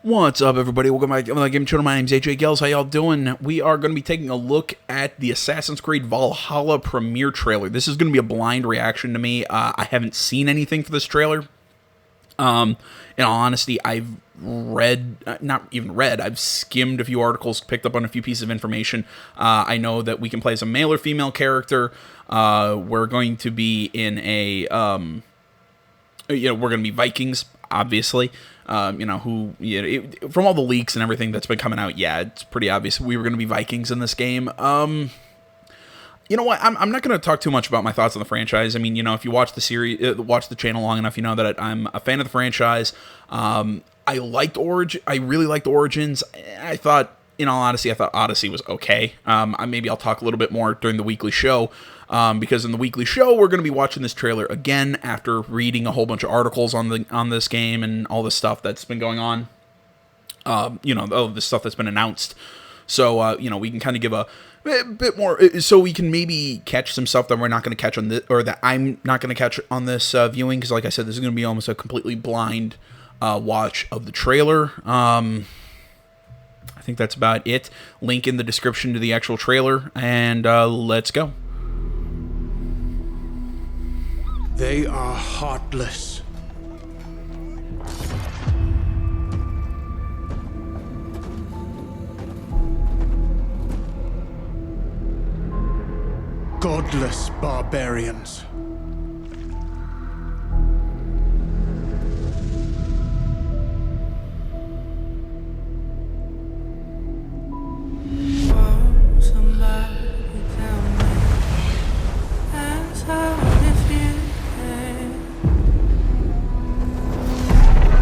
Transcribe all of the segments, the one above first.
What's up, everybody? Welcome back to the Game Channel. My name's AJ Gels. How y'all doing? We are going to be taking a look at the Assassin's Creed Valhalla premiere trailer. This is going to be a blind reaction to me. I haven't seen anything for this trailer. In all honesty, I've not even read, I've skimmed a few articles, picked up on a few pieces of information. I know that we can play as a male or female character. We're going to be in a, we're going to be Vikings, obviously. From all the leaks and everything that's been coming out, yeah, it's pretty obvious we were going to be Vikings in this game. You know what? I'm not going to talk too much about my thoughts on the franchise. I mean, if you watch the series, watch the channel long enough, you know that I'm a fan of the franchise. I really liked Origins. I thought, in all honesty, Odyssey was okay. Maybe I'll talk a little bit more during the weekly show. Because in the weekly show, we're going to be watching this trailer again after reading a whole bunch of articles on this game and all this stuff that's been going on. The stuff that's been announced. So, we can kind of give a bit more, so we can maybe catch some stuff that we're not going to catch on this, or that I'm not going to catch on this viewing, because like I said, this is going to be almost a completely blind watch of the trailer. I think that's about it. Link in the description to the actual trailer, and let's go. They are heartless. Godless barbarians.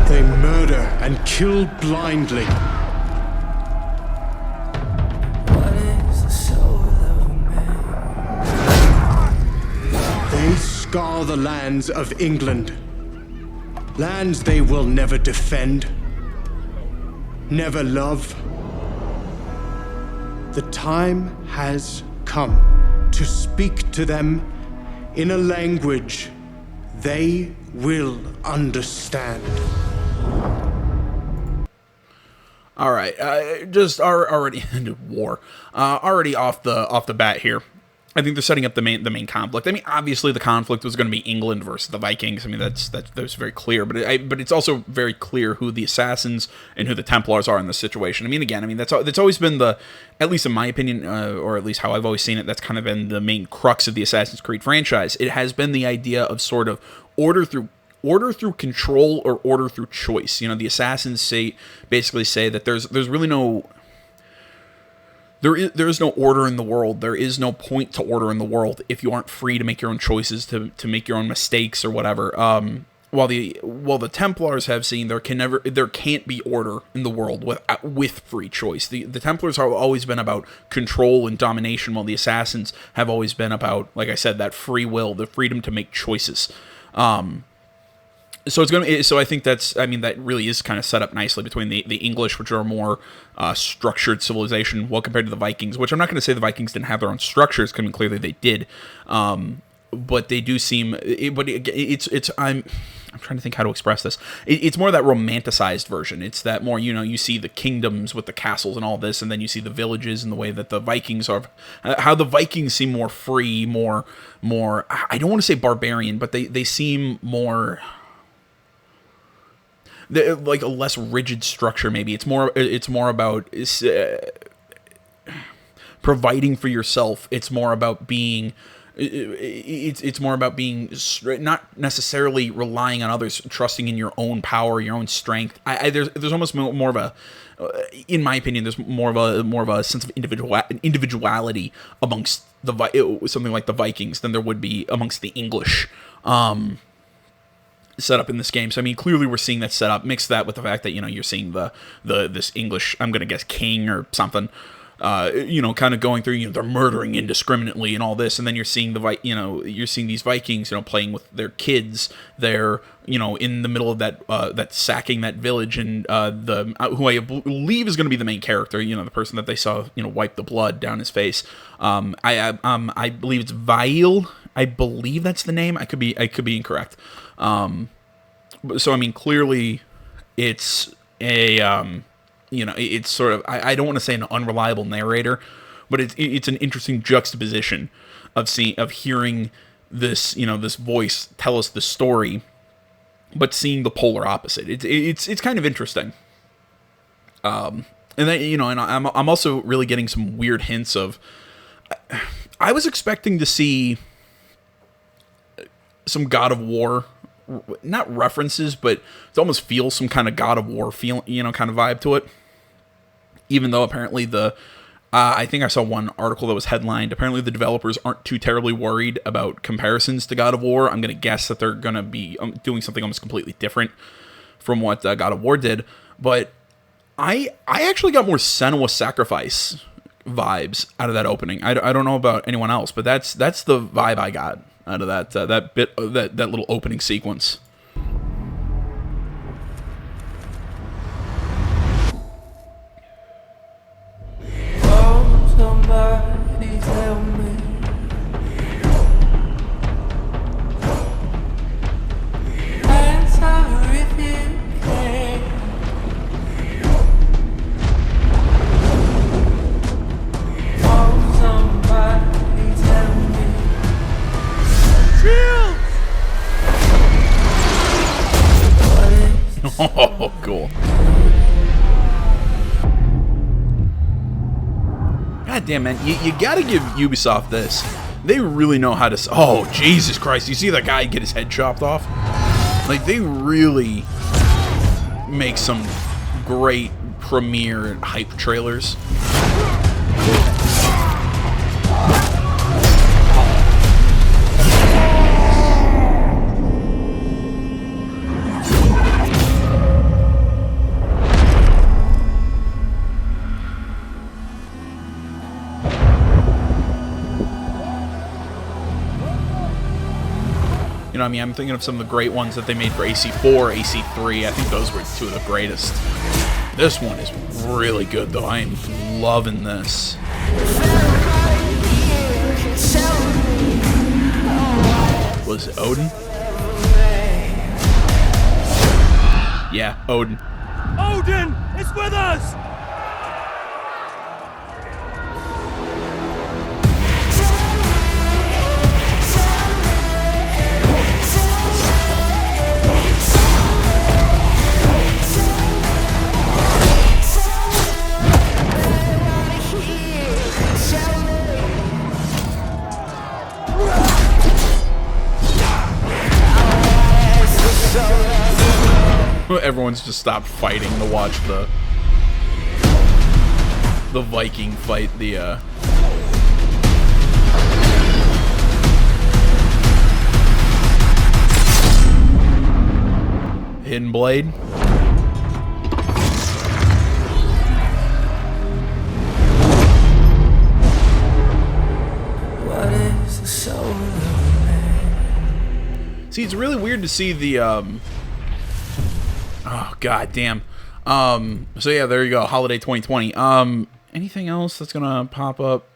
They murder and kill blindly. They scar the lands of England. Lands they will never defend, never love. The time has come to speak to them in a language they will understand. All right, already into war. Already off the bat here. I think they're setting up the main conflict. I mean, obviously the conflict was going to be England versus the Vikings. I mean, that's very clear. But it's also very clear who the assassins and who the Templars are in this situation. I mean, that's always been at least in my opinion, or at least how I've always seen it, that's kind of been the main crux of the Assassin's Creed franchise. It has been the idea of sort of order through control or order through choice. The assassins basically say that there's really no. There is no order in the world. There is no point to order in the world if you aren't free to make your own choices, to make your own mistakes or whatever. While the Templars have seen there can't be order in the world with free choice. The Templars have always been about control and domination, while the assassins have always been about, like I said, that free will, the freedom to make choices. So I think that really is kind of set up nicely between the English, which are a more structured civilization, well, compared to the Vikings, which I'm not going to say the Vikings didn't have their own structures. I mean, clearly they did, but they do seem. I'm trying to think how to express this. It's more that romanticized version. It's that more, you see the kingdoms with the castles and all this, and then you see the villages and the way that the Vikings are, how the Vikings seem more free, more. I don't want to say barbarian, but they seem more. Like a less rigid structure, maybe. It's more about providing for yourself. It's more about being. It's more about being not necessarily relying on others, trusting in your own power, your own strength. There's almost more of a, in my opinion, there's more of a sense of individuality amongst something like the Vikings than there would be amongst the English. Set up in this game. So I mean, clearly we're seeing that set up. Mix that with the fact that you're seeing this English, I'm gonna guess, king or something, kind of going through. They're murdering indiscriminately and all this, and then you're seeing you're seeing these Vikings, playing with their kids. They're in the middle of that sacking that village, and who I believe is going to be the main character. The person that they saw wipe the blood down his face. I believe it's Vail. I believe that's the name. I could be incorrect. So I mean, clearly, it's a it's sort of, I don't want to say an unreliable narrator, but it's an interesting juxtaposition of hearing this this voice tell us the story, but seeing the polar opposite. It's kind of interesting. And then and I'm also really getting some weird hints of. I was expecting to see some God of War, not references, but it almost feels some kind of God of War feel, kind of vibe to it. Even though apparently I think I saw one article that was headlined, apparently the developers aren't too terribly worried about comparisons to God of War. I'm going to guess that they're going to be doing something almost completely different from what God of War did. But I actually got more Senua's Sacrifice vibes out of that opening. I don't know about anyone else, but that's the vibe I got out of that bit of that little opening sequence. Oh, somebody tell me. Answer if you can. Oh, somebody tell me. Shields! Oh, cool. God damn, man. You gotta give Ubisoft this. They really know how to... Oh, Jesus Christ. You see that guy get his head chopped off? Like, they really make some great premiere and hype trailers. I mean, I'm thinking of some of the great ones that they made for AC4, AC3. I think those were two of the greatest. This one is really good, though. I am loving this. Was it Odin? Yeah, Odin. Odin is with us! Everyone's just stopped fighting to watch the Viking fight the Hidden Blade. What is the soul of man? See, it's really weird to see the oh, god damn. So yeah, there you go. Holiday 2020. Anything else that's gonna pop up?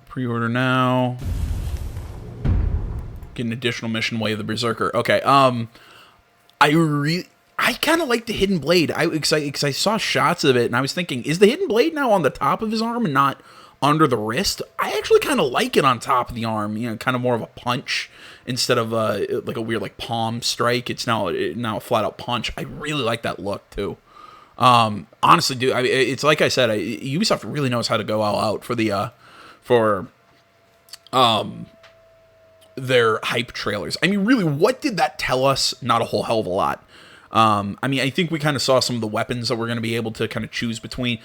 Pre-order now. Get an additional mission, Way of the Berserker. Okay. I kind of like the Hidden Blade. Because I saw shots of it, and I was thinking, is the Hidden Blade now on the top of his arm and not under the wrist? I actually kind of like it on top of the arm. Kind of more of a punch instead of like a weird palm strike. It's now a flat out punch. I really like that look too. Honestly, dude, it's like I said, Ubisoft really knows how to go all out for the their hype trailers. I mean, really, what did that tell us? Not a whole hell of a lot. I mean, I think we kind of saw some of the weapons that we're going to be able to kind of choose between.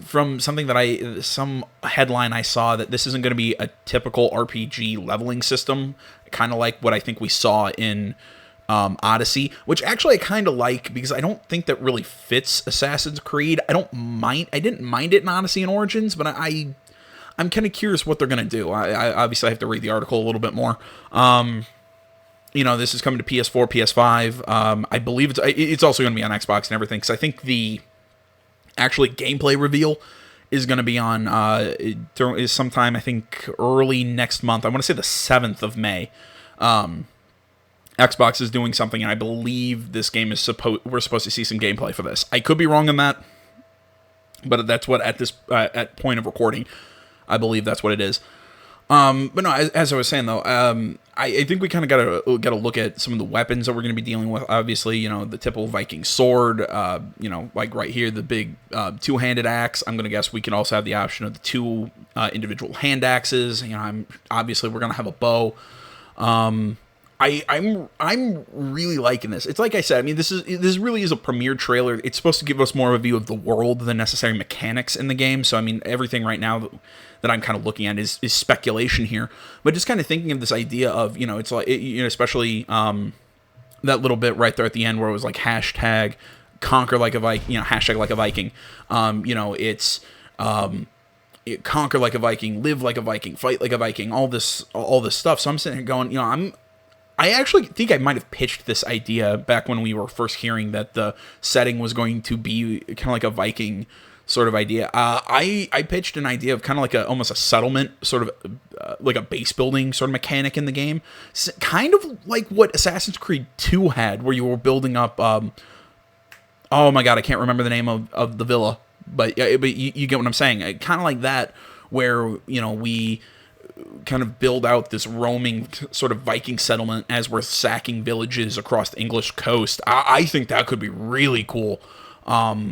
From something that some headline I saw, that this isn't going to be a typical RPG leveling system, kind of like what I think we saw in Odyssey, which actually I kind of like, because I don't think that really fits Assassin's Creed. I didn't mind it in Odyssey and Origins, but I'm kind of curious what they're going to do. I obviously have to read the article a little bit more. This is coming to PS4, PS5. I believe it's also going to be on Xbox and everything, because I think the actually gameplay reveal is going to be on is sometime, I think, early next month. I want to say the 7th of May. Xbox is doing something, and I believe this game is we're supposed to see some gameplay for this. I could be wrong on that, but that's what at this at point of recording, I believe that's what it is. But no, as I was saying though, I think we kind of got to look at some of the weapons that we're going to be dealing with. Obviously, you know, the typical Viking sword, you know, like right here, the big two-handed axe. I'm going to guess we can also have the option of the two individual hand axes. You know, obviously we're going to have a bow. I'm really liking this. It's like I said, I mean, this really is a premiere trailer. It's supposed to give us more of a view of the world than necessary mechanics in the game. So I mean, everything right now that I'm kind of looking at is speculation here. But just kind of thinking of this idea of, you know, it's like, you know, especially that little bit right there at the end where it was like hashtag conquer like a Viking, you know, hashtag like a Viking. You know, it's conquer like a Viking, live like a Viking, fight like a Viking, all this stuff. So I'm sitting here going, you know, I actually think I might have pitched this idea back when we were first hearing that the setting was going to be kind of like a Viking sort of idea. I pitched an idea of kind of like almost a settlement, sort of like a base building sort of mechanic in the game. Kind of like what Assassin's Creed 2 had, where you were building up, oh my god, I can't remember the name of the villa, but you get what I'm saying. Kind of like that, where, you know, we kind of build out this roaming sort of Viking settlement as we're sacking villages across the English coast. I think that could be really cool. I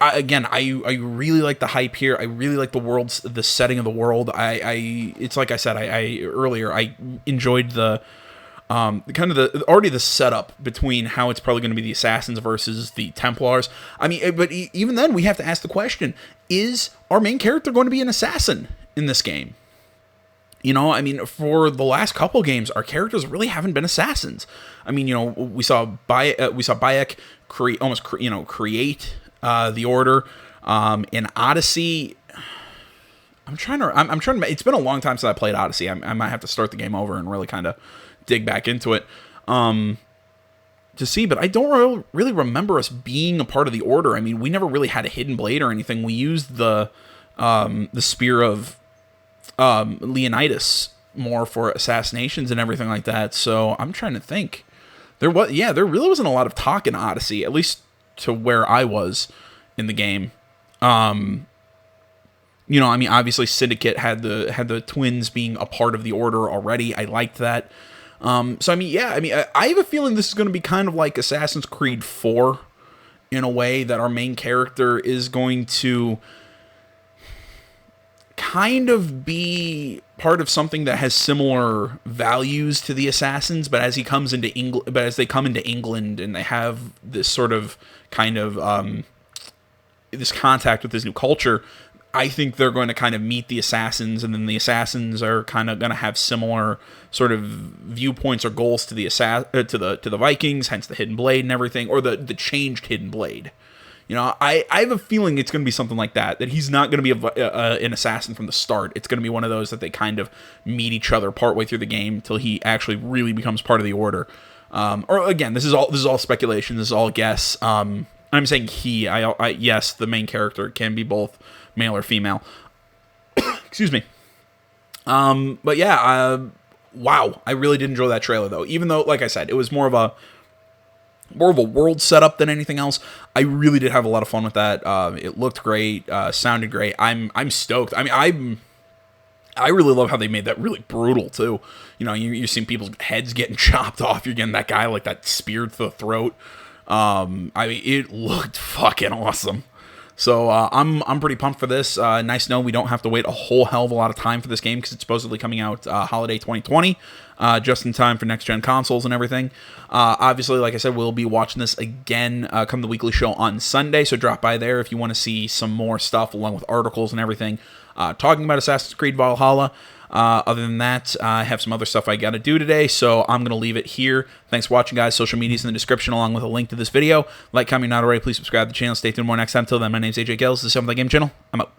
really like the hype here. I really like the setting of the world. It's like I said, earlier, I enjoyed the kind of the setup between how it's probably going to be the Assassins versus the Templars. I mean, but even then, we have to ask the question: is our main character going to be an assassin in this game? You know, I mean, for the last couple games, our characters really haven't been assassins. I mean, you know, we saw Bayek create the Order. In Odyssey, I'm trying to. It's been a long time since I played Odyssey. I might have to start the game over and really kind of dig back into it to see. But I don't really remember us being a part of the Order. I mean, we never really had a hidden blade or anything. We used the spear of Leonidas more for assassinations and everything like that. So I'm trying to think. There really wasn't a lot of talk in Odyssey, at least to where I was in the game. You know, I mean, obviously Syndicate had the twins being a part of the Order already. I liked that. So I mean, yeah, I mean, I have a feeling this is going to be kind of like Assassin's Creed 4 in a way, that our main character is going to kind of be part of something that has similar values to the Assassins, but as they come into England and they have this sort of kind of this contact with this new culture, I think they're going to kind of meet the Assassins, and then the Assassins are kind of going to have similar sort of viewpoints or goals to the Vikings, hence the hidden blade and everything, or the changed hidden blade. You know, I have a feeling it's going to be something like that he's not going to be an assassin from the start. It's going to be one of those that they kind of meet each other partway through the game till he actually really becomes part of the Order. Or again, this is all speculation. This is all guess. I'm saying yes, the main character can be both male or female. Excuse me. But yeah, wow, I really did enjoy that trailer though. Even though, like I said, it was more of a world setup than anything else. I really did have a lot of fun with that. It looked great, sounded great. I'm stoked. I mean, I really love how they made that really brutal too. You know, you're seeing people's heads getting chopped off. You're getting that guy like that speared to the throat. I mean, it looked fucking awesome. So I'm pretty pumped for this. Nice to know we don't have to wait a whole hell of a lot of time for this game, because it's supposedly coming out holiday 2020, just in time for next-gen consoles and everything. Obviously, like I said, we'll be watching this again come the weekly show on Sunday, so drop by there if you want to see some more stuff along with articles and everything talking about Assassin's Creed Valhalla. Other than that, I have some other stuff I got to do today, so I'm going to leave it here. Thanks for watching, guys. Social media's in the description along with a link to this video. Like, comment, not already. Please subscribe to the channel. Stay tuned more next time. Till then, my name's AJ Gills. This is the Game Channel. I'm out.